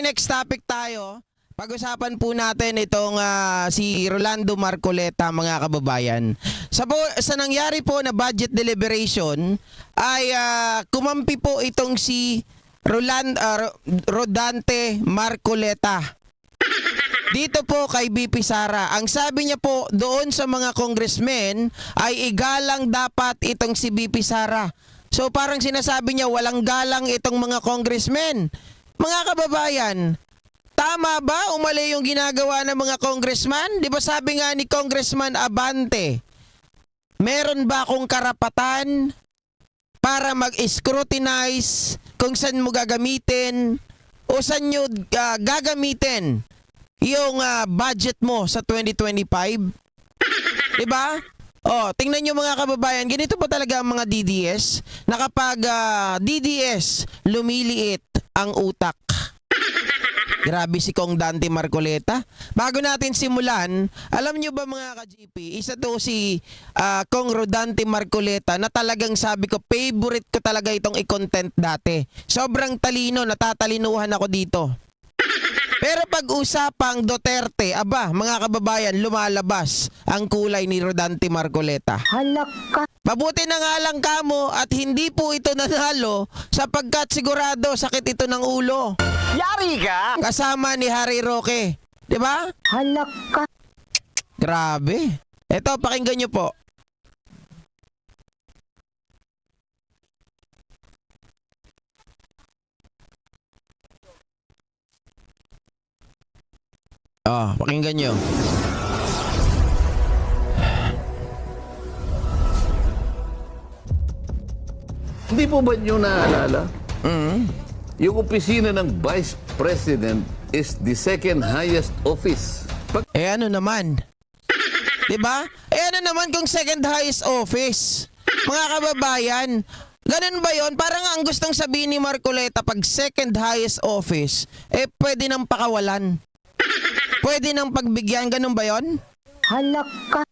Next topic tayo. Pag-usapan po natin itong si Rolando Marcoleta, mga kababayan. Sa nangyari po na budget deliberation ay kumampi po itong si Rodante Marcoleta. Dito po kay BP Sara. Ang sabi niya po doon sa mga congressmen ay igalang dapat itong si BP Sara. So parang sinasabi niya walang galang itong mga congressmen. Mga kababayan, tama ba o mali yung ginagawa ng mga congressman? Di ba sabi nga ni Congressman Abante, meron ba akong karapatan para mag-scrutinize kung saan mo gagamitin o saan nyo gagamitin yung budget mo sa 2025? Di ba? Oh, tingnan nyo mga kababayan, ganito po talaga ang mga DDS na kapag DDS lumiliit ang utak. Grabe si Kong Dante Marcoleta. Bago natin simulan, alam nyo ba mga ka-GP, isa to si Kong Rodante Marcoleta na talagang sabi ko, favorite ko talaga itong i-content dati. Sobrang talino, natatalinuhan ako dito. Pero pag usapang Duterte, aba, mga kababayan, lumalabas ang kulay ni Rodante Marcoleta. Halaka. Mabuti na nga lang kamo at hindi po ito nanalo sapagkat sigurado sakit ito ng ulo. Yari ka! Kasama ni Harry Roque. Di ba? Halaka. Grabe. Ito, pakinggan nyo po. Pakinggan nyo. Hindi po ba nyo naaalala? Mm. Yung opisina ng Vice President is the second highest office. Ano naman? 'Di ba? Ano naman kung second highest office? Mga kababayan, ganun ba 'yon? Parang ang gustong sabihin ni Marcoleta pag second highest office, pwede nang pakawalan. Pwede nang pagbigyan, ganun ba 'yon? Halaka.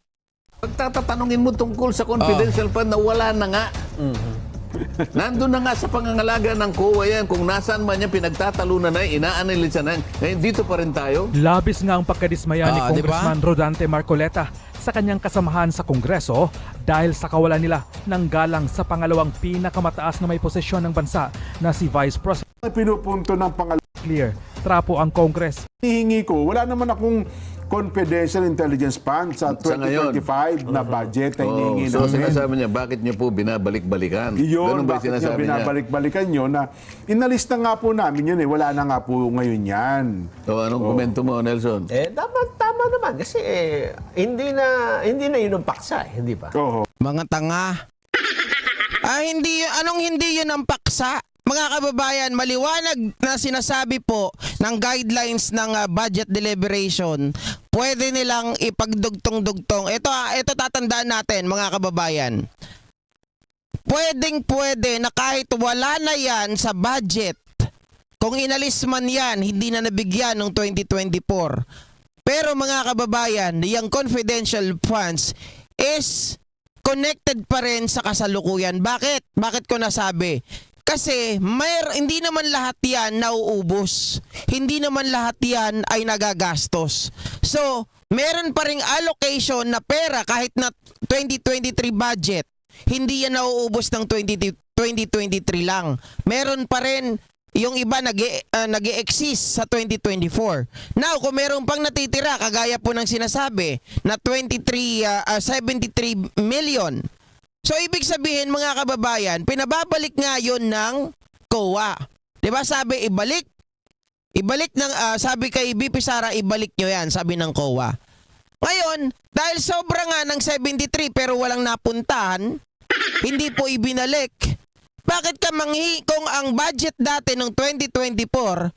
Pagtatatanungin mo tungkol sa confidential fund na wala na nga. Nandun na nga sa pangangalaga ng COA yan. Kung nasaan man yan, pinagtatalunan na, inaanalisa na. Ngayon, dito pa rin tayo. Labis nga ang pagkadismaya ni Diba? Congressman Rodante Marcoleta sa kanyang kasamahan sa Kongreso dahil sa kawalan nila ng galang sa pangalawang pinakamataas na may posisyon ng bansa na si Vice President. Pinupunto ng Clear, trapo ang Congress. panghihingi ko, wala naman akong confidential intelligence fund sa Sa ngayon. 2025 na budget na hinihingi So, namin. sinasabi niya, bakit niyo po binabalik-balikan? Iyon, Ganun ba bakit niya sinasabi niya? binabalik-balikan nyo na inalis na nga po namin yun wala na nga po ngayon yan. So, anong komento mo, Nelson? Dapat tama naman kasi hindi na yun ang paksa, hindi ba? Oo. Mga tanga. Anong hindi yun ang paksa? Mga kababayan, maliwanag na sinasabi po ng guidelines ng budget deliberation, pwede nilang ipagdugtong-dugtong. Ito tatandaan natin, mga kababayan. Pwede na kahit wala na yan sa budget, kung inalis man yan, hindi na nabigyan ng 2024. Pero mga kababayan, yung confidential funds is connected pa rin sa kasalukuyan. Bakit? Bakit ko nasabi? Kasi hindi naman lahat yan nauubos. Hindi naman lahat yan ay nagagastos. So, meron pa ring allocation na pera kahit na 2023 budget. Hindi yan nauubos ng 2023 lang. Meron pa rin yung iba nag-e-exist sa 2024. Now, kung meron pang natitira, kagaya po ng sinasabi, na 73 million. So, ibig sabihin, mga kababayan, pinababalik nga yun ng COA. Diba sabi, ibalik ng, sabi kay BP Sara, ibalik nyo yan, sabi ng COA. Ngayon, dahil sobra nga ng 73 pero walang napuntahan, hindi po ibinalik. Bakit ka kung ang budget dati ng 2024,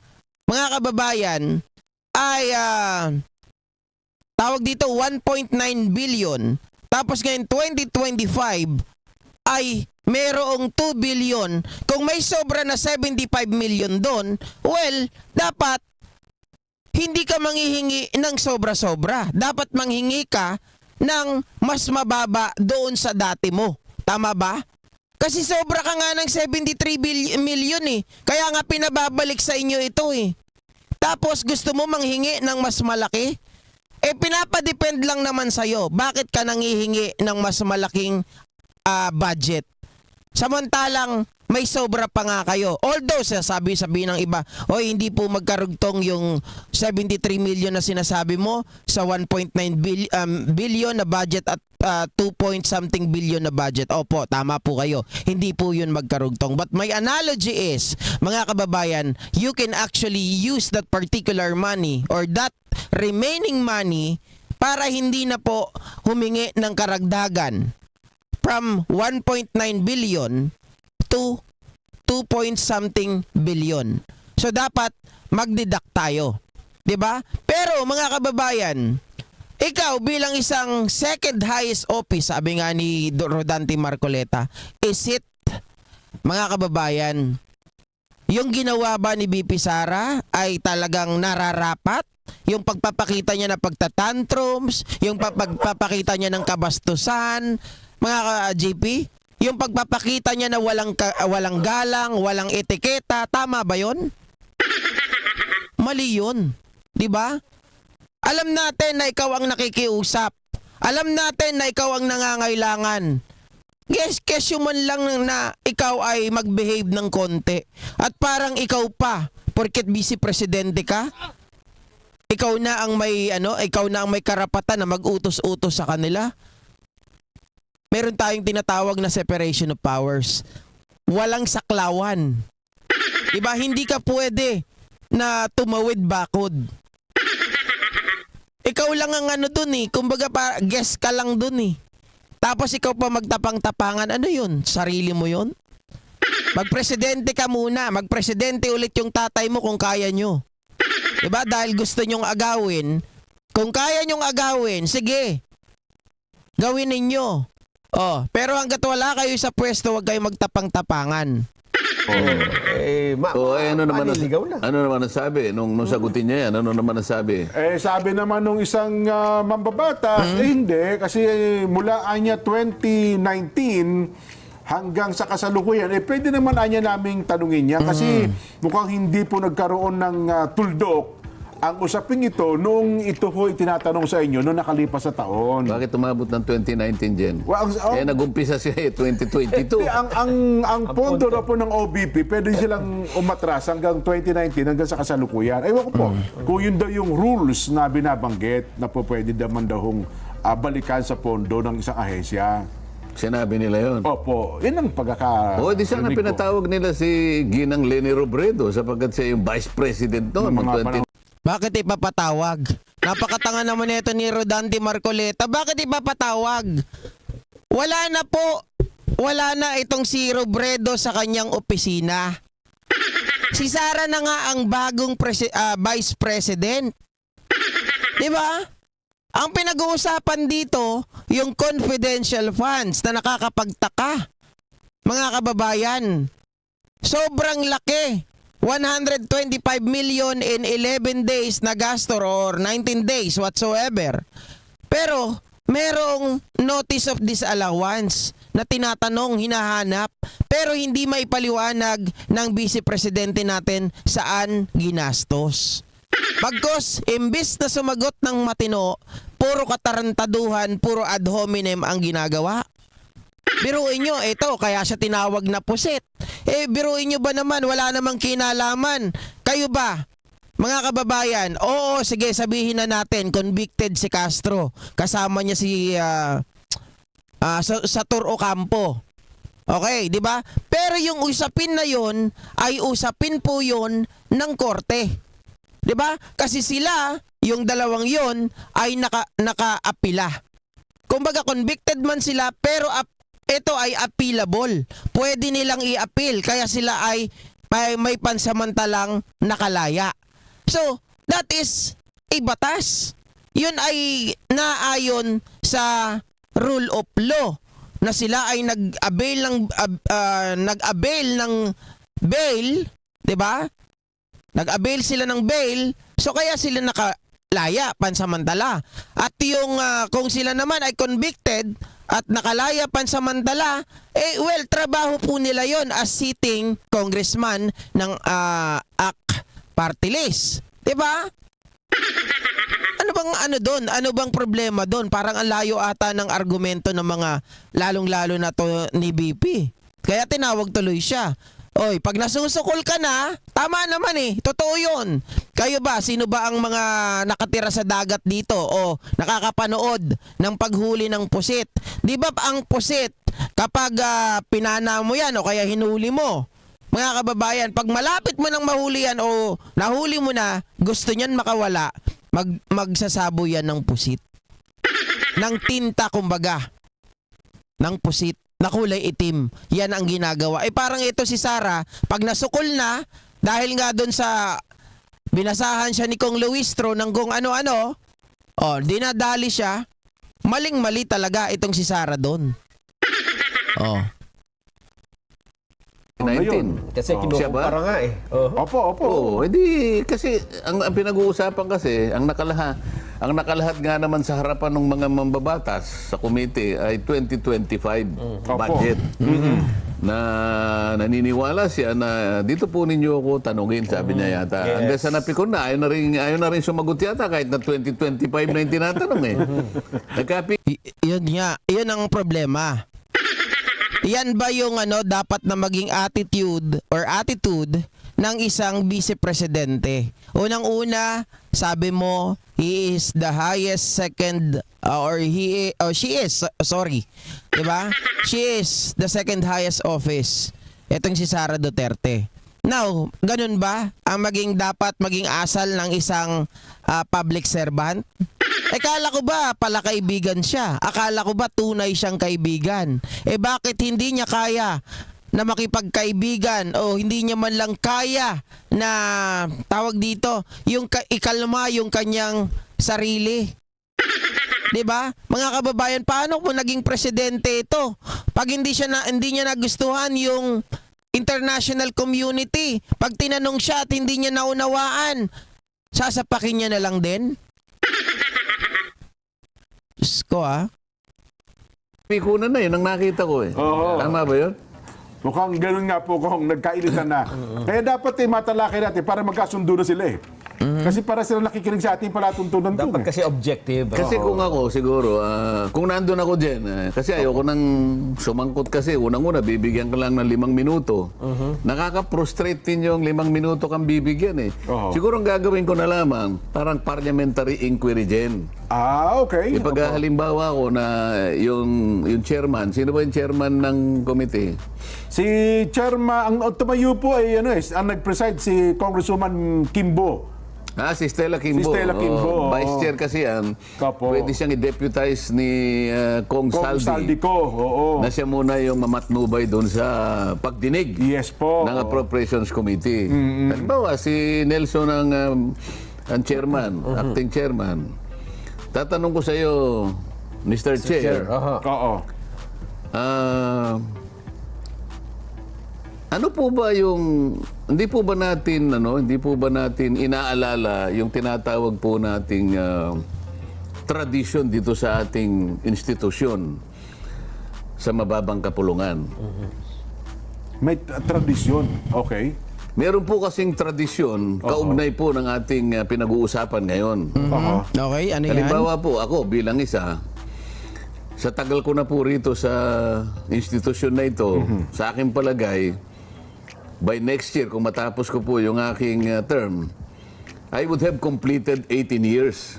mga kababayan, ay tawag dito 1.9 billion, tapos ngayon 2025 ay merong 2 billion. Kung may sobra na 75 million doon, well, dapat hindi ka manghihingi ng sobra-sobra. Dapat manghingi ka ng mas mababa doon sa dati mo. Tama ba? Kasi sobra ka nga ng 73 million eh. Kaya nga pinababalik sa inyo ito eh. Tapos gusto mo manghingi ng mas malaki? Eh pinapadepend lang naman sa'yo. Bakit ka nanghihingi ng mas malaking budget? Samantalang may sobra pa nga kayo. Although sabi ng iba, oy hindi po magkarugtong yung 73 million na sinasabi mo sa 1.9 billion na budget at 2 point something billion na budget. Opo, tama po kayo. Hindi po yun magkarugtong. But my analogy is, mga kababayan, you can actually use that particular money or that remaining money para hindi na po humingi ng karagdagan from 1.9 billion to 2 point something billion. So dapat magdeduct tayo. 'Di ba? Pero mga kababayan, ikaw bilang isang second highest office, sabi nga ni Rodante Marcoleta, is it, mga kababayan, yung ginawa ba ni BP Sara ay talagang nararapat? Yung pagpapakita niya na pagtatantrums, yung pagpapakita niya ng kabastusan, mga JP, yung pagpapakita niya na walang galang, walang etiketa, tama ba 'yon? Mali 'yon, 'di ba? Alam natin na ikaw ang nakikiusap. Alam natin na ikaw ang nangangailangan. Kesyo man lang na ikaw ay mag-behave ng konti. At parang ikaw pa, porket vice presidente ka, ikaw na ang may karapatan na mag-utos-utos sa kanila. Meron tayong tinatawag na separation of powers. Walang saklawan. Diba? Hindi ka pwede na tumawid bakod. Ikaw lang ang dun eh. Kumbaga guest ka lang dun eh. Tapos ikaw pa magtapang-tapangan. Ano yun? Sarili mo yun? Magpresidente ka muna. Magpresidente ulit yung tatay mo kung kaya nyo. Diba? Dahil gusto nyong agawin. Kung kaya nyong agawin, sige. Gawin ninyo. Oh, pero hanggat wala kayo sa pwesto, huwag kayo magtapang-tapangan. Ano naman maniligaw na. ano naman ang sabi nung sagutin niya yan? Ano naman ang sabi? Sabi naman nung isang mambabatas, hindi, kasi mula anya 2019 hanggang sa kasalukuyan, pwede naman anya naming tanungin niya kasi mukhang hindi po nagkaroon ng tuldok ang usaping ito nung ito po itinatanong sa inyo nung nakalipas sa taon. Bakit umabot ng 2019, Jen? Well, Nag-umpisa siya 2022. ang pondo na po ng OBP, pwede silang umatras hanggang 2019 hanggang sa kasalukuyan. Ewan ko po, kung yun daw yung rules na binabanggit na po pwede naman daw balikan sa pondo ng isang ahensya. Sinabi nila yon. Opo, yun ang pagkaka... Di sana rinig ko. pinatawag nila si Ginang Leni Robredo sapagkat siya yung vice president noon. Ng mga panahon. Bakit ipapatawag? Napakatanga naman ito ni Rodante Marcoleta. Bakit ipapatawag? Wala na po. Wala na itong si Robredo sa kanyang opisina. Si Sara na nga ang bagong vice president. Diba? Ang pinag-uusapan dito, yung confidential funds na nakakapagtaka. Mga kababayan, sobrang laki. 125 million in 11 days na gasto or 19 days whatsoever. Pero merong notice of disallowance na tinatanong, hinahanap, pero hindi maipaliwanag ng vice presidente natin saan ginastos. Bagkus, imbis na sumagot ng matino, puro katarantaduhan, puro ad hominem ang ginagawa. Biruin nyo, ito, kaya siya tinawag na pusit. Biruin nyo ba naman, wala namang kinalaman. Kayo ba, mga kababayan, oo, sige, sabihin na natin, convicted si Castro. Kasama niya si Satur Ocampo. Okay, di ba? Pero yung usapin na yon ay usapin po yon ng korte. Di ba? Kasi sila, yung dalawang yon ay naka-apila. Kumbaga, convicted man sila, pero ito ay appealable. Pwede nilang i-appeal, kaya sila ay may pansamantalang nakalaya. So, that is a batas. Yun ay naayon sa rule of law na sila ay nag-avail ng bail, 'di ba? Nag-avail sila ng bail, so kaya sila nakalaya pansamantala. At yung kung sila naman ay convicted at nakalaya pansamantala, well, trabaho po nila yon as sitting congressman ng ACT party list. Diba? Ano bang ano doon? Ano bang problema doon? Parang ang layo ata ng argumento ng mga lalong-lalo na to ni BP. Kaya tinawag tuloy siya. Oy, pag nasusukol ka na, tama naman eh. Totoo yun. Kayo ba, sino ba ang mga nakatira sa dagat dito o nakakapanood ng paghuli ng pusit? Di ba ang pusit, kapag pinana mo yan o kaya hinuli mo, mga kababayan, pag malapit mo nang mahuli yan o nahuli mo na, gusto niyan makawala, magsasabo yan ng pusit. Ng tinta, kumbaga. Ng pusit na kulay itim. Yan ang ginagawa. Parang ito si Sara, pag nasukol na, dahil nga doon sa binasahan siya ni Kong Luistro ng kung ano-ano, dinadali siya, maling-mali talaga itong si Sara doon. Ngayon. Kasi kinukumpara nga eh. Opo. Oo, edi kasi ang pinag-uusapan kasi ang nakalahat nga naman sa harapan ng mga mambabatas sa komite ay 2025 budget. Na naniniwala siya na dito po ninyo ako tanungin, sabi niya yata. Hanggang sa napikon na, ayaw na rin sumagot yata kahit na 2025 na yung tinatanong eh. Yun nga, yun ang problema. Yan ba yung dapat na maging attitude ng isang vice presidente? Unang-una, sabi mo, he is the highest second she is, sorry. Diba? She is the second highest office. Itong si Sara Duterte. Now, ganun ba ang dapat maging asal ng isang public servant? Akala ko ba pala kaibigan siya? Akala ko ba tunay siyang kaibigan? Bakit hindi niya kaya na makipagkaibigan o hindi niya man lang kaya na tawag dito, yung ikalma yung kanyang sarili? 'Di ba? Mga kababayan, paano kung naging presidente ito? Pag hindi niya nagustuhan yung international community, pag tinanong siya at hindi niya naunawaan, sasapakin niya na lang din? Diyos ko Pikunan na yun ang nakita ko eh. Oo. Tama ba yun? Mukhang ganun nga po kung nagkailitan na. Kaya dapat matalakay natin para magkasundo na sila eh. Kasi para sila nakikinig sa ating palatuntunan doon Dapat kasi objective. Kasi kung ako siguro, kung nandun ako dyan, kasi ayoko nang sumangkot kasi unang-una, bibigyan ka lang ng 5 minuto. Nakaka-frustrate din yung 5 minuto kang bibigyan eh. Siguro ang gagawin ko na lamang, parang parliamentary inquiry dyan. Okay. Ipag halimbawa ko na yung chairman, sino ba yung chairman ng committee? Si Chairman, ang tumayo po ay ang nag-preside si Congresswoman Kimbo. Si Stella Kimbo. Si Stella Kimbo, Vice Chair kasi yan. Kapo. Pwede siyang i-deputize ni Kong Saldi. Oo. Na siya muna yung mamatnubay doon sa pagdinig Yes po. ng Appropriations Committee. Halimbawa, si Nelson ang chairman, acting chairman. Tatanong ko sa iyo, Mr. Chair, Oo. ano po ba yung hindi po ba natin inaalala yung tinatawag po nating tradisyon dito sa ating institusyon sa mababang kapulungan? May tradisyon. Okay. Meron po kasing tradisyon kaugnay po ng ating pinag-uusapan ngayon. Okay, ano yan? Halimbawa po, ako bilang isa, sa tagal ko na po rito sa institusyon na ito, sa aking palagay, by next year, kung matapos ko po yung aking term, I would have completed 18 years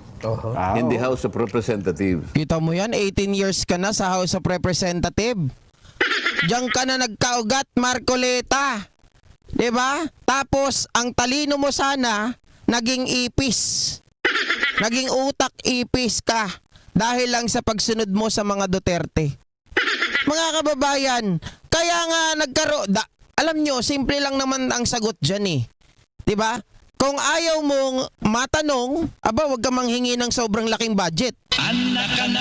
in the House of Representatives. Kita mo yan, 18 years ka na sa House of Representative. Diyan ka na nagkaugat, Marcoleta. 'Di ba? Tapos, ang talino mo sana, naging ipis. Naging utak ipis ka. Dahil lang sa pagsunod mo sa mga Duterte. Mga kababayan, kaya nga alam nyo, simple lang naman ang sagot dyan eh. 'Di ba? Kung ayaw mong matanong, wag ka manghingi ng sobrang laking budget.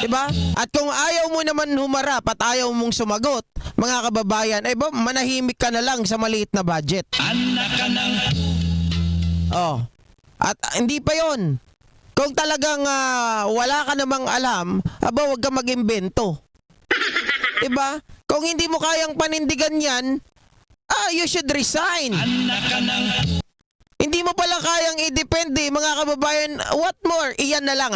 Diba? At kung ayaw mo naman humarap at ayaw mong sumagot, mga kababayan, manahimik ka na lang sa maliit na budget. At hindi pa yon. Kung talagang wala ka namang alam, wag ka mag-imbento. Diba? Kung hindi mo kayang panindigan yan, you should resign. Hindi hindi mo pala kayang i-defend mga kababayan, what more? Iyan na lang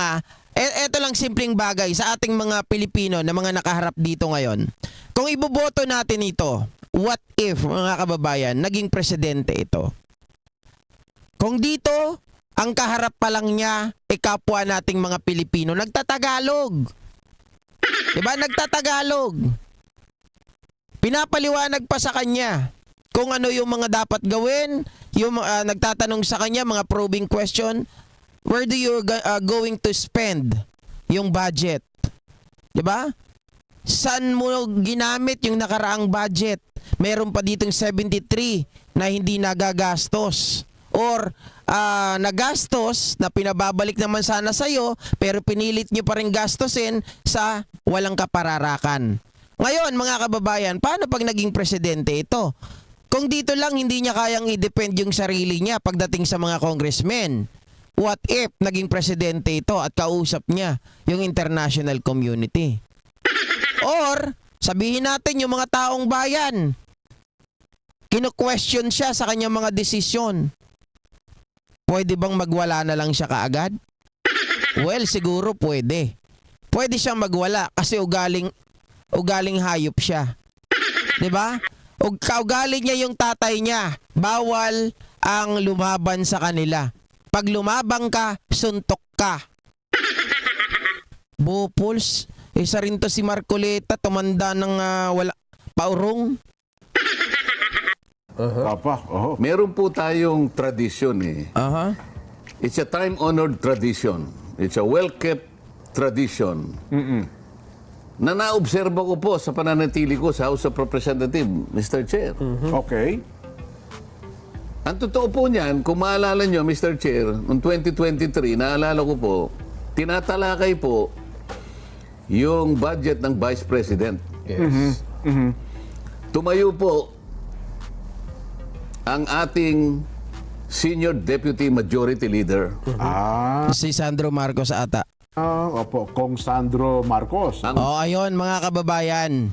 Eto lang simpleng bagay sa ating mga Pilipino na mga nakaharap dito ngayon. Kung iboboto natin ito, what if mga kababayan, naging presidente ito? Kung dito, ang kaharap pa lang niya, kapwa nating mga Pilipino, nagtatagalog. Diba? Nagtatagalog. Pinapaliwanag pa sa kanya kung ano yung mga dapat gawin, yung nagtatanong sa kanya, mga probing question, where do you going to spend yung budget? 'Di ba? Saan mo ginamit yung nakaraang budget? Meron pa ditong 73 na hindi nagagastos or nagastos na pinababalik naman sana sa iyo pero pinilit niyo pa rin gastusin sa walang kapararakan. Ngayon mga kababayan, paano pag naging presidente ito? Kung dito lang hindi niya kayang i-defend yung sarili niya pagdating sa mga congressmen. What if naging presidente ito at kausap niya yung international community? Or, sabihin natin yung mga taong bayan, kino-question siya sa kanyang mga desisyon. Pwede bang magwala na lang siya kaagad? Well, siguro pwede. Pwede siyang magwala kasi ugaling hayop siya. 'Di ba? Kaugali niya yung tatay niya. Bawal ang lumaban sa kanila. Pag lumabang ka, suntok ka. Bopols, isa rin to si Marcoleta, tumanda ng wala paurong. Papa, Meron po tayong tradisyon Aha. It's a time-honored tradition. It's a well-kept tradition. Na naobserba ko po sa pananatili ko sa House of Representatives, Mr. Chair. Okay. Ang totoo po niyan, kung maalala nyo, Mr. Chair, noong 2023, naalala ko po, tinatalakay po yung budget ng Vice President. Yes. Tumayo po ang ating Senior Deputy Majority Leader. Si Sandro Marcos ata. Opo, Kong Sandro Marcos. Ayun mga kababayan.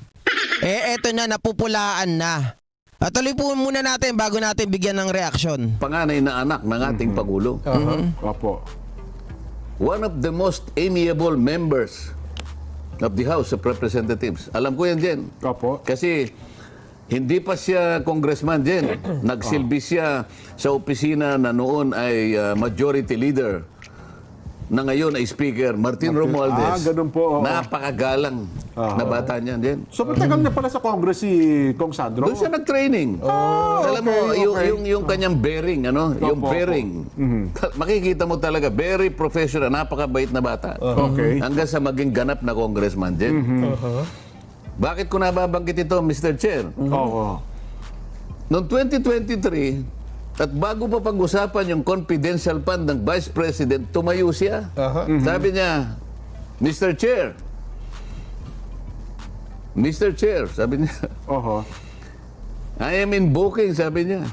Eto na, napupulaan na. Tuloy po muna natin bago natin bigyan ng reaksyon. Panganay na anak ng ating Pangulo. Opo. One of the most amiable members of the House of Representatives. Alam ko yan, Jen. Opo. Kasi hindi pa siya congressman, Jen. Nagsilbi siya sa opisina na noon ay majority leader na ngayon ay speaker, Martin Romualdez. Ganun po. Oo. Napakagalang na bata niyan, Jen. So, matagal na pala sa Congress si Kong Sandro? Doon siya nag-training. Alam mo, yung kanyang bearing, yung Opo, bearing. Makikita mo talaga, very professional, napakabait na bata. Okay. Hanggang sa maging ganap na congressman din. Bakit ko nababanggit ito, Mr. Chair? Oo. Noong 2023, at bago pa pag-usapan yung confidential fund ng Vice President, tumayo siya. Sabi niya, Mr. Chair, sabi niya, Oho. I am invoking, sabi niya,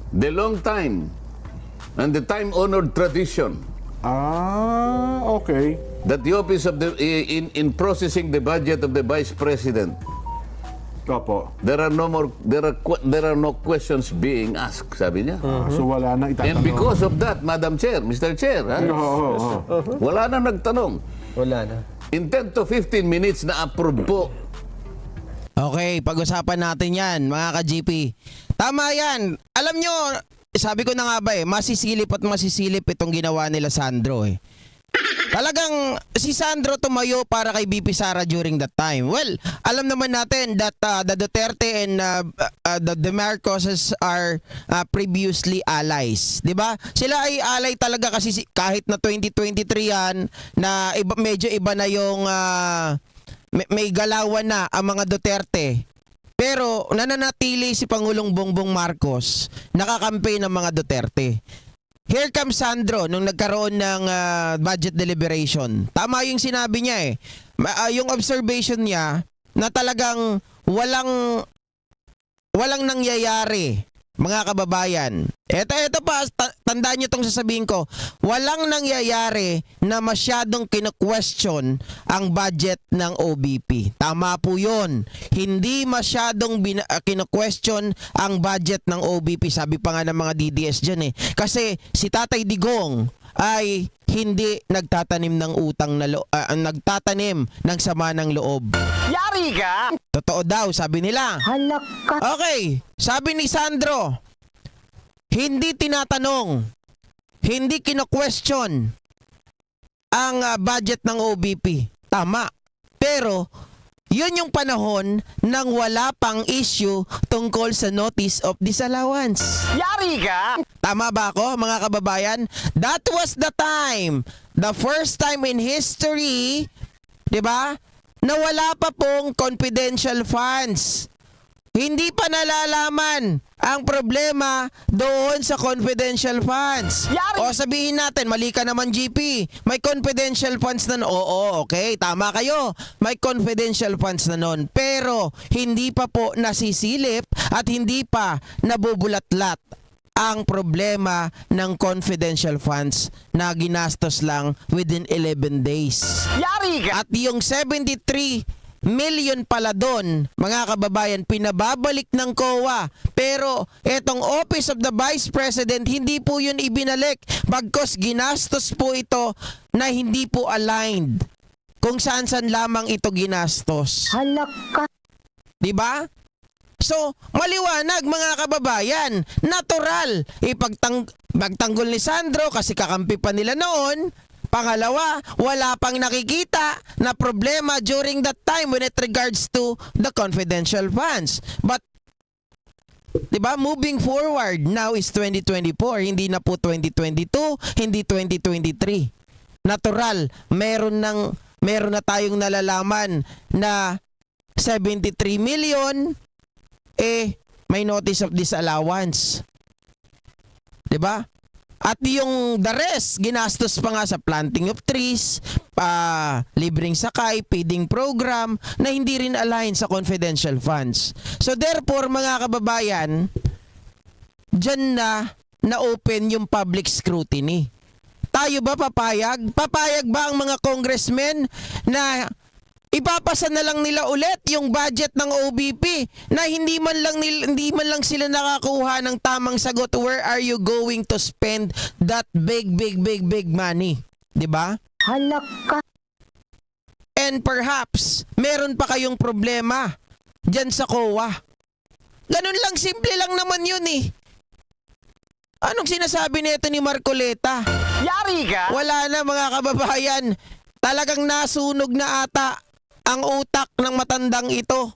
the long time and the time-honored tradition Okay. that the office of the in processing the budget of the Vice President, Opo. there are no questions being asked, sabi niya. So, wala na itatanong. And because of that, Madam Chair, Mr. Chair, Oo. wala na nagtanong. Wala na. In 10 to 15 minutes na approve po. Okay, pag-usapan natin yan, mga ka-GP. Tama yan. Alam nyo, sabi ko na nga ba masisilip at masisilip itong ginawa nila Sandro Talagang si Sandro tumayo para kay BP Sara during that time. Well, alam naman natin that the Duterte and the Marcoses are previously allies, 'di ba? Sila ay ally talaga kasi kahit na 2023 yan na medyo iba na yung may galawan na ang mga Duterte. Pero nananatili si Pangulong Bongbong Marcos nakakampi ng mga Duterte. Here comes Sandro nung nagkaroon ng budget deliberation. Tama yung sinabi niya yung observation niya na talagang walang nangyayari mga kababayan, eto pa, tandaan nyo itong sasabihin ko, walang nangyayari na masyadong kino-question ang budget ng OBP. Tama po yun. Hindi masyadong kino-question ang budget ng OBP. Sabi pa nga ng mga DDS dyan eh. Kasi si Tatay Digong ay hindi nagtatanim ng utang na nagtatanim ng sama ng loob. Yari ka! Totoo daw, sabi nila. Halak ka! Okay, sabi ni Sandro, hindi tinatanong, hindi kino-question ang budget ng OBP. Tama. Pero, yun yung panahon nang wala pang issue tungkol sa notice of disallowance. Yari ka! Tama ba ako, mga kababayan? That was the time, the first time in history, di ba, na wala pa pong confidential funds. Hindi pa nalalaman ang problema doon sa confidential funds. Yari! O sabihin natin, mali ka naman GP, may confidential funds na oo, okay, tama kayo. May confidential funds na noon. Pero hindi pa po nasisilip at hindi pa nabubulatlat ang problema ng confidential funds na ginastos lang within 11 days. Yari ka! At yung 73 million pala doon, mga kababayan, pinababalik ng COA. Pero etong Office of the Vice President, hindi po yun ibinalik. Bagkos ginastos po ito na hindi po aligned kung saan-saan lamang ito ginastos. Halak ka! Diba? So, maliwanag mga kababayan, natural. Magtanggol ni Sandro kasi kakampi pa nila noon. Pangalawa, wala pang nakikita na problema during that time when it regards to the confidential funds. But, diba, moving forward, now is 2024, hindi na po 2022, hindi 2023. Natural, meron na tayong nalalaman na 73 million, may notice of disallowance. Diba? At yung the rest, ginastos pa nga sa planting of trees, libreng sakay, feeding program, na hindi rin align sa confidential funds. So therefore, mga kababayan, dyan na open yung public scrutiny. Tayo ba papayag? Papayag ba ang mga congressmen na ipapasa na lang nila ulit yung budget ng OBP na hindi man lang sila nakakuha ng tamang sagot, where are you going to spend that big money, 'di ba? Halak ka! And perhaps meron pa kayong problema diyan sa COA. Ganun lang, simple lang naman 'yun eh. Anong sinasabi nito ni Marcoleta? Yari ka! Wala na mga kababayan. Talagang nasunog na ata ang utak ng matandang ito.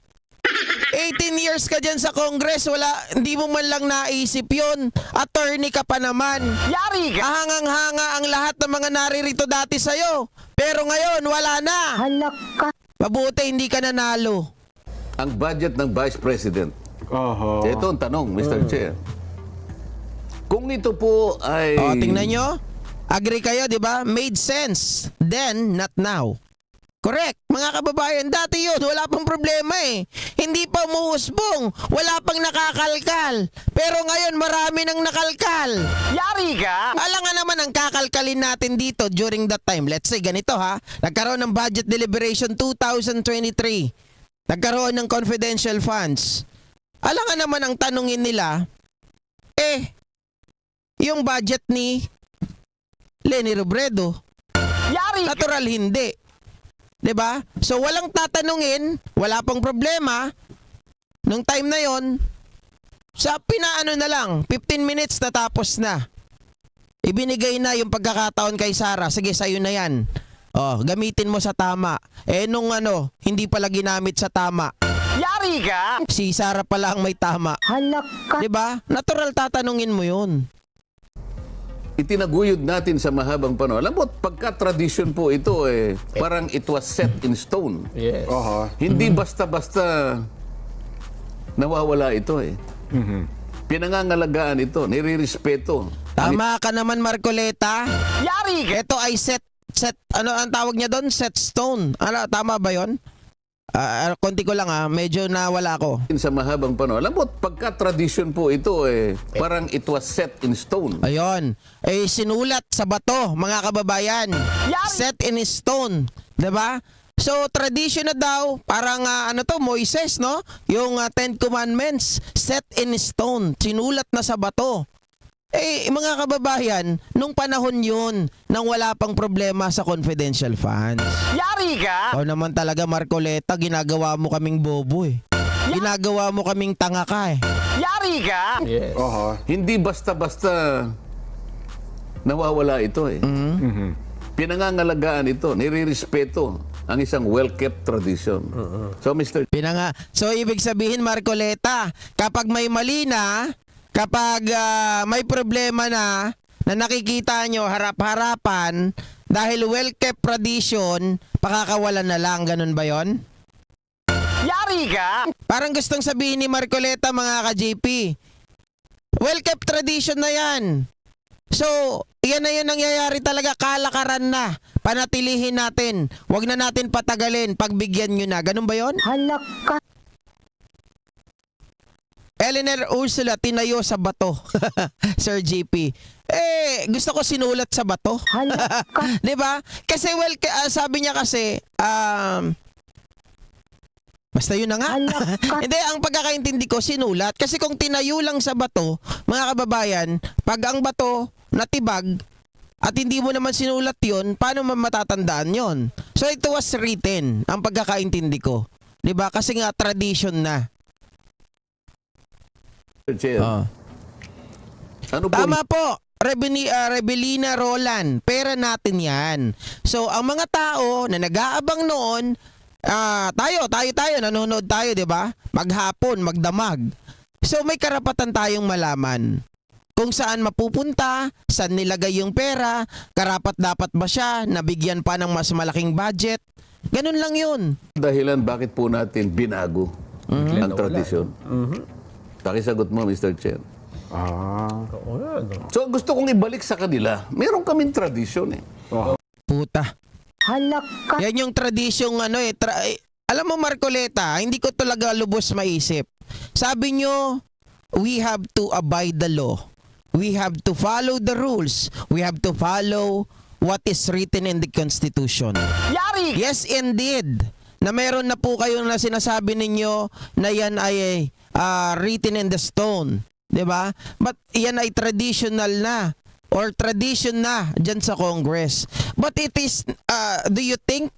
18 years ka dyan sa Congress, hindi mo man lang naisip yun. Attorney ka pa naman. Yari ka! Hangang-hanga ang lahat ng mga naririto dati sa'yo. Pero ngayon, wala na. Halak ka! Mabuti hindi ka nanalo. Ang budget ng Vice President. Oho. Ito ang tanong, Mr. Chair. Kung ito po ay... O, tingnan nyo. Agree kayo, di ba? Made sense. Then, not now. Correct. Mga kababayan, dati yun, wala pang problema eh. Hindi pa umuusbong, wala pang nakakalkal. Pero ngayon, marami nang nakalkal. Yari ka! Alam nga naman ang kakalkalin natin dito during that time. Let's say, ganito ha, nagkaroon ng budget deliberation 2023. Nagkaroon ng confidential funds. Alam nga naman ang tanungin nila, yung budget ni Leni Robredo. Yari ka! Natural hindi. 'Di ba? So walang tatanungin, wala pang problema. Nung time na 'yon, sa pinaano na lang, 15 minutes natapos na. Ibinigay na yung pagkakataon kay Sara. Sige, sa'yo na 'yan. Oh, gamitin mo sa tama. Nung hindi pala ginamit sa tama. Yari ka! Si Sara pala ang may tama. Halak ka! 'Di ba? Natural tatanungin mo 'yun. Itinaguyod natin sa mahabang panahon. Alam mo, pagka-tradition po ito, parang it was set in stone. Yes. Oho. Hindi basta-basta nawawala ito eh. Pinangangalagaan ito, nirirespeto. Tama ka naman, Marcoleta. Yari ka! Ito ay set, ano ang tawag niya doon? Set stone. Ano, tama ba 'yon? Konti ko lang medyo nawala ako. Sa mahabang panahon. Alam mo, pagka-tradition po ito, parang it was set in stone. Ayun. Sinulat sa bato, mga kababayan. Set in stone. 'Di ba? So, tradition na daw. Parang Moises, no? Yung Ten Commandments, set in stone. Sinulat na sa bato. Mga kababayan, nung panahon yun, nang wala pang problema sa confidential funds. Yari ka! Ikaw naman talaga, Marcoleta, ginagawa mo kaming bobo Ginagawa mo kaming tanga ka Yari ka! Yes. Oho. Hindi basta-basta nawawala ito Pinangangalagaan ito, nirirespeto ang isang well-kept tradition. So, Mr. So, ibig sabihin, Marcoleta, kapag may mali na, kapag may problema na nakikita nyo harap-harapan, dahil well-kept tradition, pakakawalan na lang. Ganun ba yon? Yari ka! Parang gustong sabihin ni Marcoleta, mga ka-JP, well-kept tradition na yan. So, yan na yun nangyayari talaga, kalakaran na. Panatilihin natin. Huwag na natin patagalin, pagbigyan nyo na. Ganun ba yon? Halak ka! Eleanor Ursula, tinayo sa bato. Sir JP. Gusto ko sinulat sa bato. Di ba? Kasi sabi niya kasi, basta yun na nga. Hindi, ang pagkakaintindi ko, sinulat. Kasi kung tinayo lang sa bato, mga kababayan, pag ang bato natibag, at hindi mo naman sinulat yun, paano matatandaan yun? So, it was written, ang pagkakaintindi ko. Di ba? Kasi nga, tradition na. Chair, ano po? Tama po. Rebelina Roland, pera natin yan. So, ang mga tao na nag-aabang noon, tayo, nanonood tayo, di ba? Maghapon, magdamag. So, may karapatan tayong malaman kung saan mapupunta, saan nilagay yung pera, karapat dapat ba siya, nabigyan pa ng mas malaking budget. Ganun lang yun. Dahilan bakit po natin binago ang tradisyon? Pakisagot mo, Mr. Chair. Oo nga, no? So, gusto kong ibalik sa kanila. Meron kaming tradisyon Puta. Halak ka! Yan yung tradisyong alam mo, Marcoleta, hindi ko talaga lubos maisip. Sabi nyo, we have to abide the law. We have to follow the rules. We have to follow what is written in the Constitution. Yari! Yes, indeed. Na meron na po kayo na sinasabi ninyo na yan ay written in the stone. 'Di ba? But yan ay traditional na or tradition na dyan sa Congress. But it is, do you think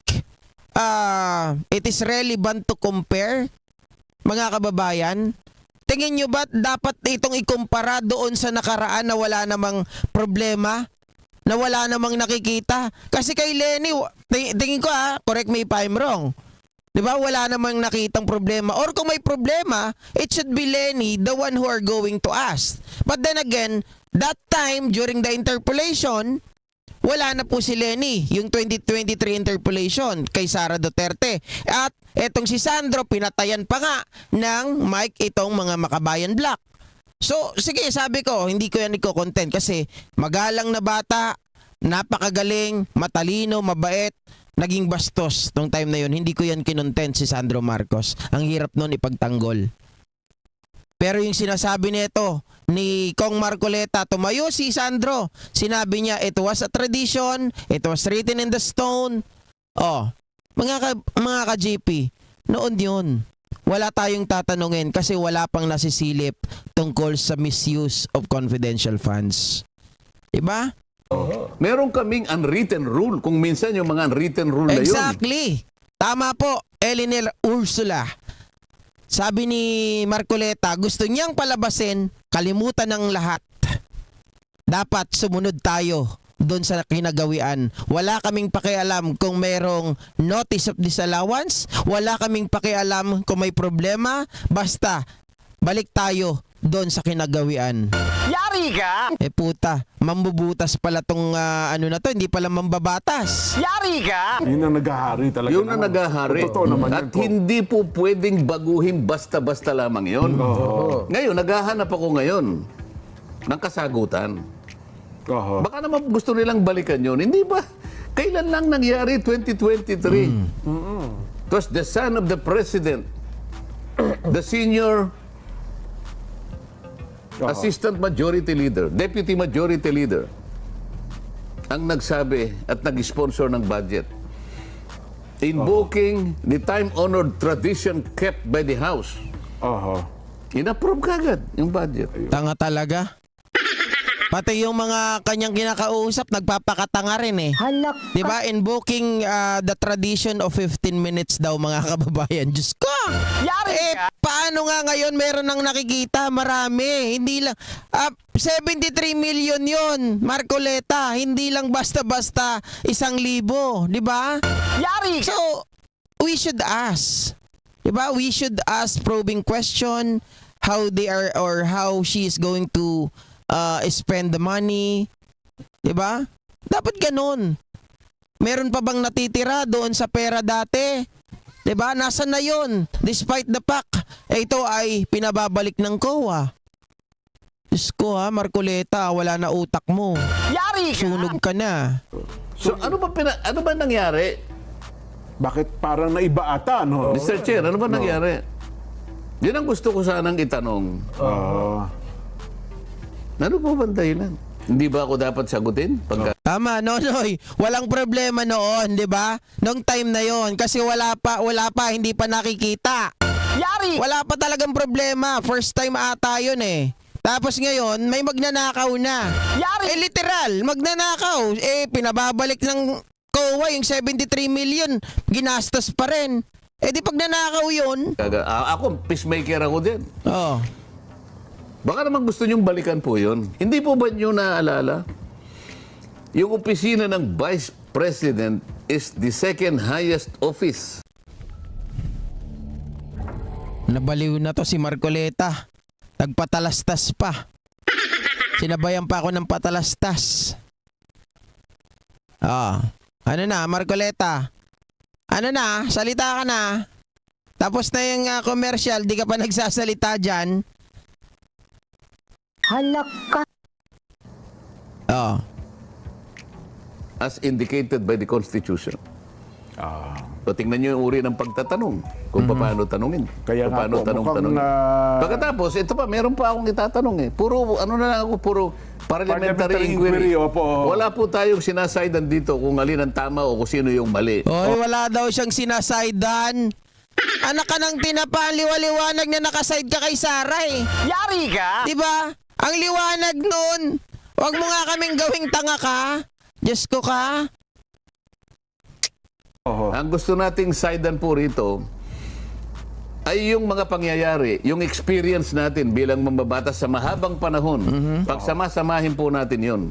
it is relevant to compare, mga kababayan? Tingin nyo ba dapat itong ikumpara doon sa nakaraan na wala namang problema? Na wala namang nakikita? Kasi kay Lenny, tingin ko correct me if I'm wrong. Diba? Wala namang nakitang problema. Or kung may problema, it should be Lenny, the one who are going to ask. But then again, that time, during the interpolation, wala na po si Lenny, yung 2023 interpolation kay Sara Duterte. At etong si Sandro, pinatayan pa nga ng mic itong mga Makabayan Black. So, sige, sabi ko, hindi ko yan i-content kasi magalang na bata, napakagaling, matalino, mabait, naging bastos nung time na yun. Hindi ko yan kinontent si Sandro Marcos. Ang hirap nun ipagtanggol. Pero yung sinasabi nito ni Kong Marcoleta, tumayo si Sandro. Sinabi niya, it was a tradition, it was written in the stone. Mga ka-JP, noon yun. Wala tayong tatanungin kasi wala pang nasisilip tungkol sa misuse of confidential funds. Diba? Meron kaming unwritten rule. Kung minsan yung mga unwritten rule na yun. Exactly. Tama po, Eleanor Ursula. Sabi ni Marcoleta, gusto niyang palabasin, kalimutan ng lahat. Dapat sumunod tayo doon sa kinagawian. Wala kaming pakialam kung merong notice of disallowance. Wala kaming pakialam kung may problema. Basta, balik tayo doon sa kinagawian. Yari ka! Puta, mambubutas pala tong na to, hindi pala mambabatas. Yari ka! Yun ang naghahari talaga. Yun ang naghahari. Totoo naman At yan po. hindi po pwedeng baguhin basta-basta lamang yun. Ngayon, naghahanap ako ngayon ng kasagutan. Oho. Baka naman gusto nilang balikan yun. Hindi ba? Kailan lang nangyari? 2023. was the son of the president, the senior assistant majority leader, deputy majority leader, ang nagsabi at nag-sponsor ng budget. Invoking the time-honored tradition kept by the House. In-approve kagad yung budget. Tanga talaga. Pati yung mga kanyang kinakausap, nagpapakatanga rin eh. Di ba? Invoking the tradition of 15 minutes daw, mga kababayan. Diyos ko! Yari ka. Paano nga ngayon meron nang nakikita? Marami. Hindi lang. 73 million yon, Marcoleta. Hindi lang basta-basta 1,000. Di ba? Yari ka. So, we should ask. Diba? We should ask probing question how they are or how she is going to spend the money. Diba? Dapat ganun. Meron pa bang natitira doon sa pera dati? Diba? Nasaan na yun? Despite the fact, ito ay pinababalik ng COA. Diyos ko ha, Marcoleta, wala na utak mo. Yari ka. Sunog ka na. So ano ba nangyari? Bakit parang naiba ata, no? Mr. Chair, ano ba nangyari? Yun ang gusto ko sanang itanong. Ano po ba ang dahilan? Hindi ba ako dapat sagutin? Tama, Nonoy. Walang problema noon, di ba? Noong time na yon, kasi wala pa, hindi pa nakikita. Yari. Wala pa talagang problema. First time ata yun eh. Tapos ngayon, may magnanakaw na. Yari. Literal, magnanakaw. Pinababalik ng COA yung 73 million. Ginastos pa rin. Di pag nanakaw yun. Ako, peacemaker ako din. Oh. Baka naman gusto nyong balikan po yun. Hindi po ba nyo naaalala? Yung opisina ng Vice President is the second highest office. Nabaliw na to si Marcoleta. Nagpatalastas pa. Sinabayan pa ako ng patalastas. Ano na, Marcoleta? Ano na, salita ka na. Tapos na yung commercial, di ka pa nagsasalita dyan. Halaka. As indicated by the Constitution. So, tingnan nyo yung uri ng pagtatanong. Kung paano tanungin. Kaya kung nga paano po, tanong-tanong. mukhang, Pagkatapos, ito pa, meron pa akong itatanong eh. Puro, ano na lang ako, puro parliamentary inquiry. opo. Wala po tayong sinasaydan dito kung alin ang tama o kung sino yung mali. Oy, wala daw siyang sinasaydan. Anak ka ng tinapa, ang liwaliwanag na nakaside ka kay Sarah eh. Yari ka. Di ba? Ang liwanag nun. Huwag mo nga kaming gawing tanga ka. Diyos ko ka. Ang gusto nating sidean po rito ay yung mga pangyayari, yung experience natin bilang mambabatas sa mahabang panahon. Pagsama-samahin po natin yun.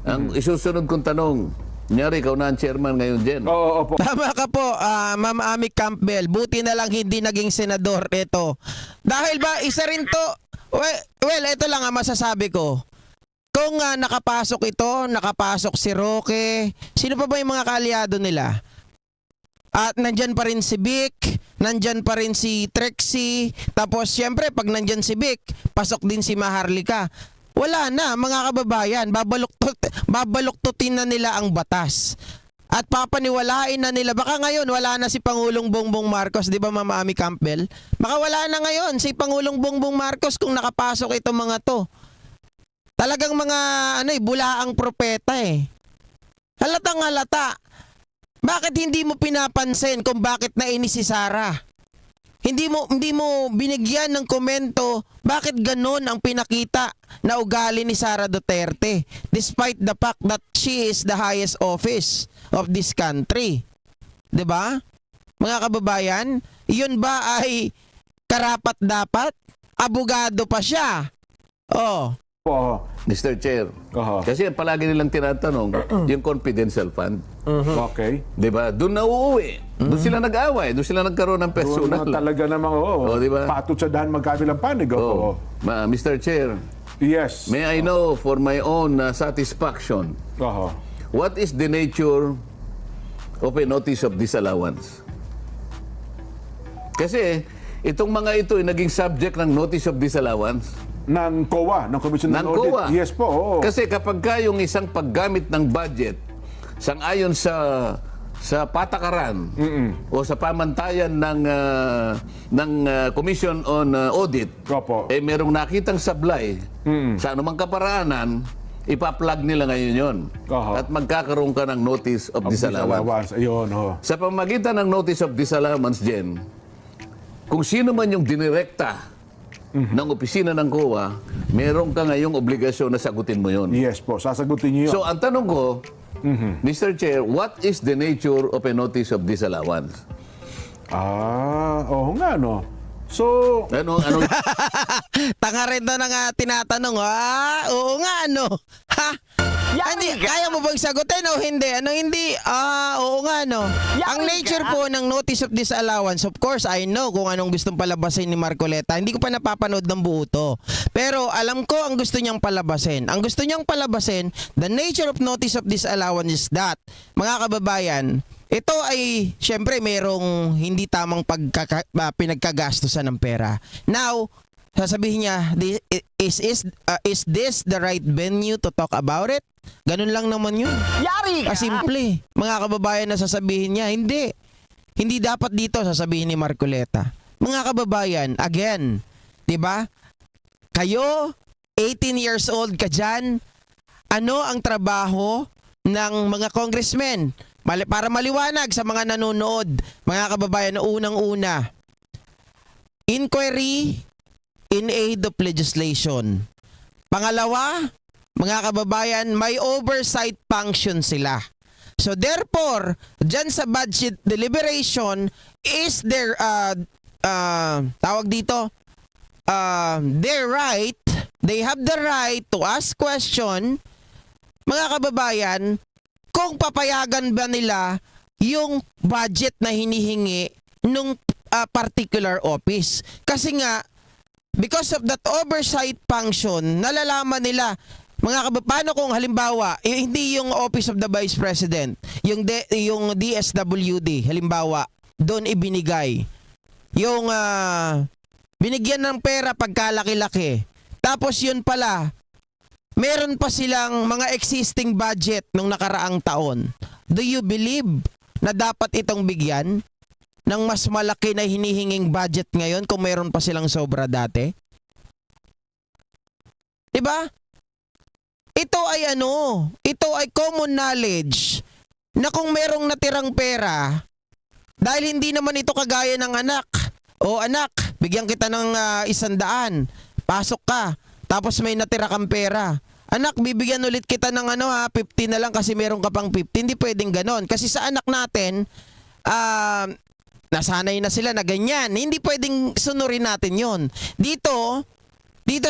Ang isusunod kong tanong, Nyari, ikaw na ang chairman ngayon, Jen. Opo. Tama ka po, Ma'am Amy Campbell. Buti na lang hindi naging senador ito. Dahil ba, isa rin to, well, ito lang ang masasabi ko. Kung nakapasok ito, nakapasok si Roque, sino pa ba yung mga kaalyado nila? At nandyan pa rin si Vic, nandyan pa rin si Trexie, tapos siyempre pag nandyan si Vic, pasok din si Maharlika. Wala na, mga kababayan, babaluktutin na nila ang batas. At papaniwalain na nila, baka ngayon wala na si Pangulong Bongbong Marcos, di ba Ma'am Amy Campbell? Baka wala na ngayon si Pangulong Bongbong Marcos kung nakapasok itong mga to. Talagang mga bulaang propeta eh. Halatang halata. Bakit hindi mo pinapansin kung bakit nainis si Sarah? Hindi mo binigyan ng komento bakit ganon ang pinakita na ugali ni Sara Duterte despite the fact that she is the highest office of this country. 'Di ba? Mga kababayan, iyon ba ay karapat dapat? Abogado pa siya. Oh. Mr. Chair, kasi palagi nilang tinatanong yung confidential fund. Okay. Di ba? Doon na uuwi. Doon sila nag-away. Doon sila nagkaroon ng personal. Doon na talaga namang, diba? patot sa dahan magkabilang panig. Mr. Chair, Yes. may I know for my own satisfaction, what is the nature of a notice of disallowance? Kasi itong mga ito ay naging subject ng notice of disallowance. Ng COA, ng Commission Ng on Audit. COA. Yes po, oo. Kasi kapag ka yung isang paggamit ng budget, sang-ayon sa sa patakaran o sa pamantayan ng Commission on Audit, Opo. merong nakitang sablay sa anumang kaparaanan, ipa-plug nila ngayon yon. Oho. At magkakaroon ka ng notice of disallowance. Ayun, ho. Sa pamagitan ng notice of disallowance, Jen, kung sino man yung dinirekta ng opisina ng COA, meron ka ngayong obligasyon na sagutin mo yon. Yes po, sasagutin niyo yun. So, ang tanong ko, Mr. Chair, what is the nature of a notice of disallowance? Oo nga, no? So, Ano? Tanga rin doon ang tinatanong. Oo nga, ano? Ha? Hindi, kaya mo bang sagutin o hindi? Ano hindi? Oo nga, no? Ang nature po ng notice of disallowance, of course, I know kung anong gustong palabasin ni Marcoleta. Hindi ko pa napapanood ng buo to. Pero alam ko ang gusto niyang palabasin. Ang gusto niyang palabasin, the nature of notice of disallowance is that, mga kababayan, ito ay, syempre, merong hindi tamang pinagkagastusan ng pera. Now, sasabihin niya, is this the right venue to talk about it? Ganun lang naman yun. Yari ka! Simple. Mga kababayan na sasabihin niya, hindi. Hindi dapat dito sasabihin ni Marcoleta. Mga kababayan, again, di ba? Kayo, 18 years old ka dyan, ano ang trabaho ng mga congressmen? Para maliwanag sa mga nanonood, mga kababayan, na unang-una, inquiry in aid of legislation. Pangalawa, mga kababayan, may oversight function sila. So therefore, dyan sa budget deliberation is their tawag dito, their right, they have the right to ask question, mga kababayan, kung papayagan ba nila yung budget na hinihingi nung particular office. Kasi nga, because of that oversight function, nalalaman nila, paano kung halimbawa, hindi yung Office of the Vice President, yung DSWD, halimbawa, doon ibinigay. Yung binigyan ng pera pagkalaki-laki. Tapos yun pala, meron pa silang mga existing budget nung nakaraang taon. Do you believe na dapat itong bigyan ng mas malaki na hinihinging budget ngayon kung meron pa silang sobra dati? Diba? Ito ay common knowledge na kung merong natirang pera, dahil hindi naman ito kagaya ng anak. O anak, bigyan kita ng 100, pasok ka, tapos may natira kang pera. Anak, bibigyan ulit kita ng 50 na lang kasi meron ka pang 50. Hindi pwedeng ganon. Kasi sa anak natin, nasanay na sila na ganyan. Hindi pwedeng sunurin natin yon. Dito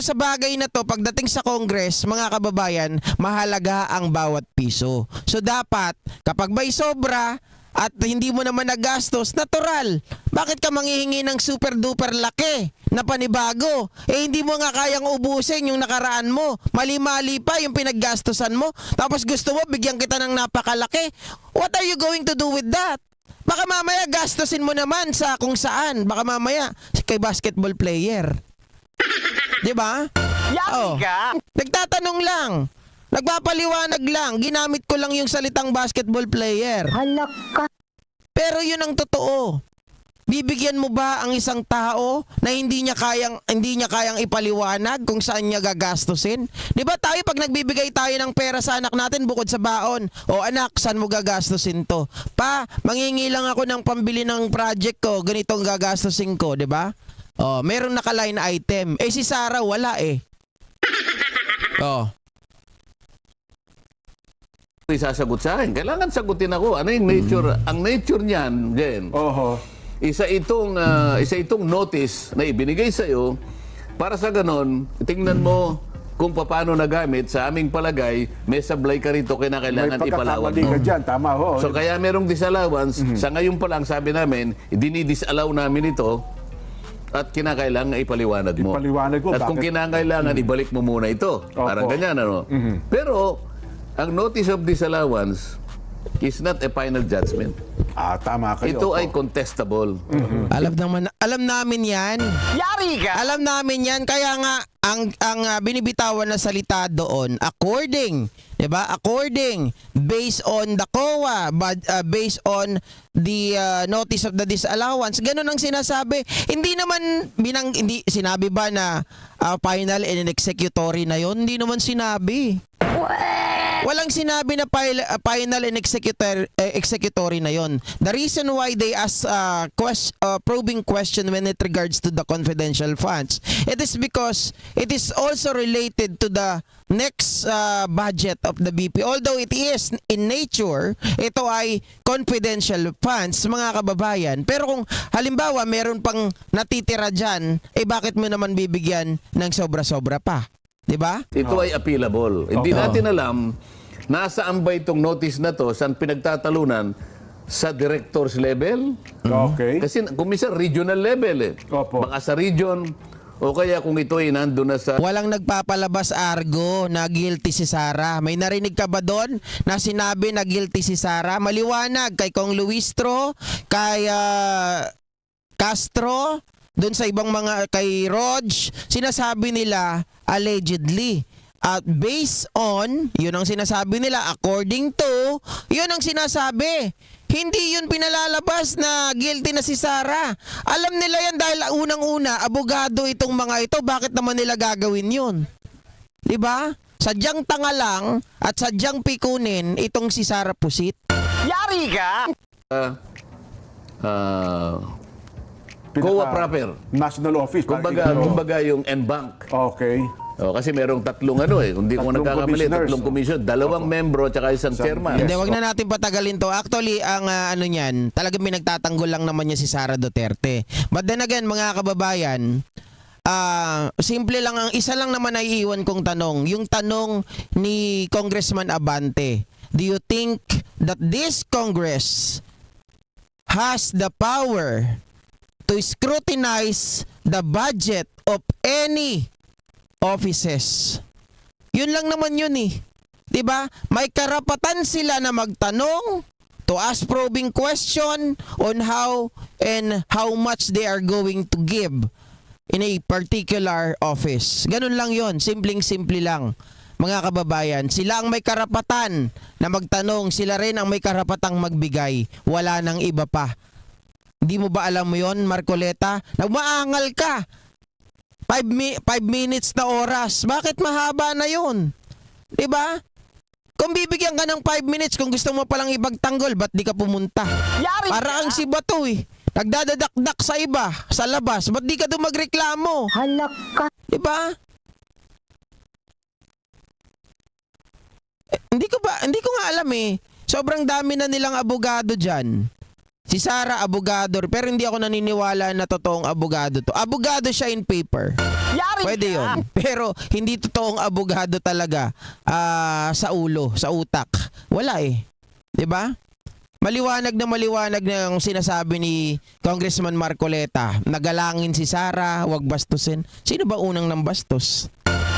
sa bagay na to, pagdating sa Congress, mga kababayan, mahalaga ang bawat piso. So dapat, kapag may sobra, at hindi mo naman nagastos, natural. Bakit ka manghihingi ng super duper laki na panibago? Hindi mo nga kayang ubusin yung nakaraan mo. Mali-mali pa yung pinaggastosan mo. Tapos gusto mo, bigyan kita ng napakalaki. What are you going to do with that? Baka mamaya gastosin mo naman sa kung saan. Baka mamaya kay basketball player. Diba? Yari ka! Nagtatanong lang. Nagpapaliwanag lang. Ginamit ko lang yung salitang basketball player. Halak ka! Pero yun ang totoo. Bibigyan mo ba ang isang tao na hindi niya kayang ipaliwanag kung saan niya gagastusin? 'Di ba tayo pag nagbibigay tayo ng pera sa anak natin bukod sa baon, o anak, saan mo gagastusin 'to? Pa, mangingi lang ako ng pambili ng project ko, ganitong gagastusin ko, 'di ba? Oh, merong naka-line item. Si Sarah wala eh. Oh. Isasagot sa akin. Kailangan sagutin ako. Ano yung nature? Ang nature niyan, Jen, oho. isa itong notice na ibinigay sa iyo para sa ganon, tingnan mo kung paano nagamit. Sa aming palagay, may sablay ka rito kinakailangan ipalawag May mo. pagkakamali ka dyan, tama ho. So kaya merong disallowance. Sa ngayon pa lang, sabi namin, dinidisallow namin ito at kinakailangan ipaliwanag mo. Ipaliwanag ko, At kung bakit? kinakailangan, ibalik mo muna ito. Parang ganyan, ano? Pero, ang notice of disallowance is not a final judgment. Tama kayo. Ito opo. ay contestable. Alam namin 'yan. Yari ka! Alam namin 'yan, kaya nga binibitawan na salita doon according, 'di ba? According, based on the COA, but based on the notice of the disallowance. Ganun ang sinasabi. Hindi naman hindi sinabi ba na final and executory na 'yon? Hindi naman sinabi. Walang sinabi na final and executory na yon. The reason why they ask probing question when it regards to the confidential funds, it is because it is also related to the next budget of the BP. Although it is in nature, ito ay confidential funds, mga kababayan. Pero kung halimbawa meron pang natitira dyan, bakit mo naman bibigyan ng sobra-sobra pa? 'Di ba? Ito ay appealable. Hindi natin alam nasaan ba itong notice na to, saan pinagtatalunan, sa director's level? Okay. Kasi kung minsan regional level Opo. Baka sa region o kaya kung ito ay nandun na sa... Walang nagpapalabas, Argo, na guilty si Sara. May narinig ka ba doon na sinabi na guilty si Sara? Maliwanag kay Kong Luistro, kay Castro, doon sa ibang mga, kay Rog, sinasabi nila allegedly. At based on, yun ang sinasabi nila, according to, yun ang sinasabi. Hindi yun pinalalabas na guilty na si Sara. Alam nila yan dahil unang-una, abogado itong mga ito. Bakit naman nila gagawin yun? Diba? Sadyang tanga lang at sadyang pikunin itong si Sara Pusit. Yari ka! COA proper. National Office. Kumbaga yung NBank. Okay. Kasi merong tatlong hindi ko Tatlong nagkakamali, commissioners. tatlong commission, dalawang membro at isang chairman. Yes. Hindi, wag na natin patagalin to. Actually, ang ano niyan, talagang pinagtatanggol lang naman niya si Sara Duterte. But then again, mga kababayan, simple lang, ang isa lang naman ay iiwan kong tanong. Yung tanong ni Congressman Abante, do you think that this Congress has the power to scrutinize the budget of any offices? Yun lang naman yun eh. 'Di ba? May karapatan sila na magtanong, to ask probing question on how and how much they are going to give in a particular office. Ganun lang yun. Simpleng-simple lang. Mga kababayan, sila ang may karapatan na magtanong, sila rin ang may karapatang magbigay. Wala nang iba pa. Hindi mo ba alam mo yun, Marcoleta? Nagmaangal ka. 5 minutes na oras. Bakit mahaba na yun? 'Di ba? Kung bibigyan ka ng 5 minutes, kung gusto mo palang ipagtanggol, ba't di ka pumunta? Yari Para ang si Bato eh. Nagdadadakdak sa iba, sa labas. Ba't di ka doon magreklamo? Halak ka! 'Di ba? Hindi ko nga alam eh. Sobrang dami na nilang abogado dyan. Si Sara, abogado. Pero hindi ako naniniwala na totoong abogado to. Abogado siya in paper. Yari Pwede ka! yun. Pero hindi totoong abogado talaga sa ulo, sa utak. Wala eh. 'Di ba? Maliwanag na yung sinasabi ni Congressman Marcoleta. Nagalangin si Sara, wag bastusin. Sino ba unang nang bastos?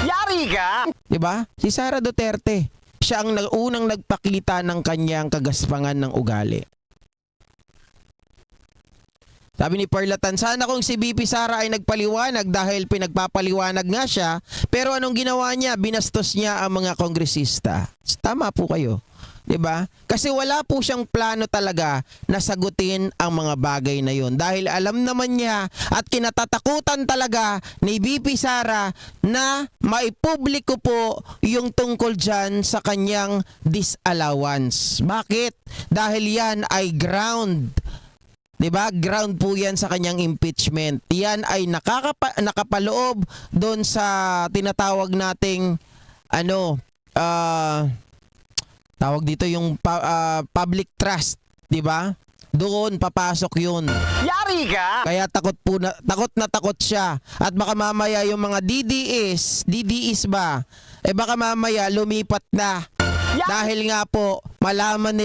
Yari ka! 'Di ba? Si Sara Duterte. Siya ang unang nagpakita ng kanyang kagaspangan ng ugali. Sabi ni Parlatan, sana kung si BP Sara ay nagpaliwanag dahil pinagpapaliwanag nga siya, pero anong ginawa niya? Binastos niya ang mga kongresista. Tama po kayo. 'Di ba? Kasi wala po siyang plano talaga na sagutin ang mga bagay na 'yon dahil alam naman niya at kinatatakutan talaga ni BP Sara na maipubliko po yung tungkol diyan sa kanyang disallowance. Bakit? Dahil yan ay ground. 'Di ba? Ground po 'yan sa kanyang impeachment. Yan ay nakapaloob doon sa tinatawag nating tawag dito yung public trust, 'di ba? Doon papasok 'yun. Yari ka! Kaya takot na takot siya. At baka mamaya yung mga DDS ba? Baka mamaya lumipat na. Dahil nga po malaman nila